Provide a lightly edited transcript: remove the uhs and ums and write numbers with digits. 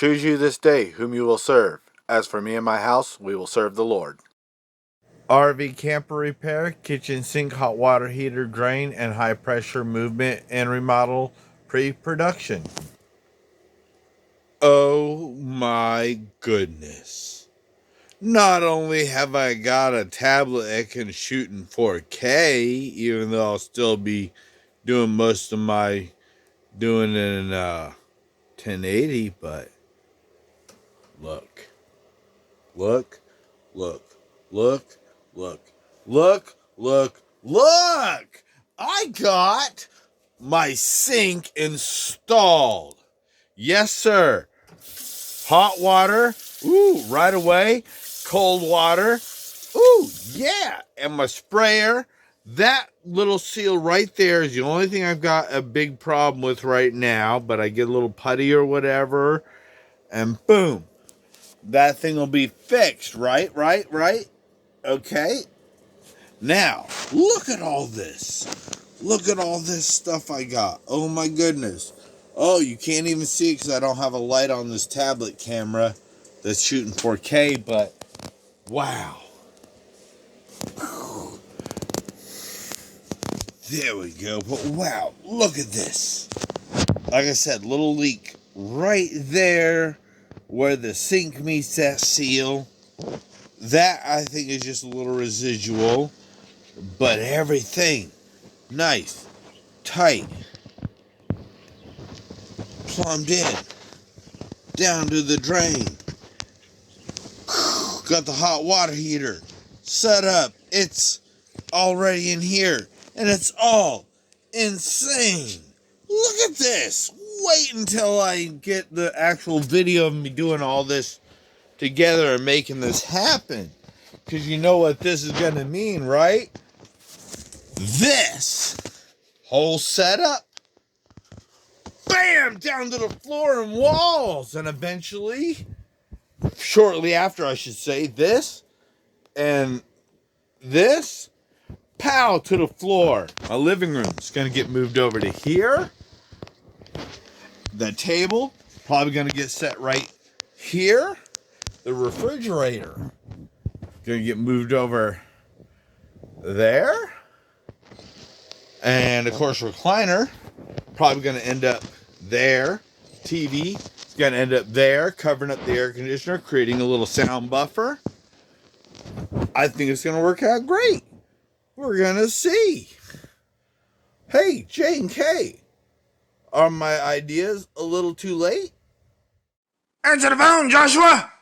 Choose you this day whom you will serve. As for me and my house, we will serve the Lord. RV camper repair, kitchen sink, hot water heater, drain, and high pressure movement and remodel pre-production. Oh my goodness. Not only have I got a tablet that can shoot in 4K, even though I'll still be doing most of my doing it in 1080, but look, look, look, look, look, look, look, look! I got my sink installed. Yes, sir. Hot water. Ooh, right away. Cold water. Ooh, yeah. And my sprayer. That little seal right there is the only thing I've got a big problem with right now, but I get a little putty or whatever, and boom. That thing will be fixed, right? Okay. Now, look at all this. Look at all this stuff I got. Oh my goodness. Oh, you can't even see it because I don't have a light on this tablet camera that's shooting 4K, but wow. There we go. But wow, look at this. Like I said, little leak right there where the sink meets that seal. That, I think, is just a little residual. But everything, nice, tight, plumbed in, down to the drain. Got the hot water heater set up. It's already in here. And it's all insane. Look at this. Wait until I get the actual video of me doing all this together and making this happen. Because you know what this is going to mean, right? This whole setup, bam, down to the floor and walls. And eventually, shortly after I should say, this and this, pow, to the floor. My living room is going to get moved over to here. The table, probably going to get set right here. The refrigerator, going to get moved over there. And of course, recliner, probably going to end up there. TV is going to end up there, covering up the air conditioner, creating a little sound buffer. I think it's going to work out great. We're going to see. Hey, J and K, are my ideas a little too late? Answer the phone, Joshua!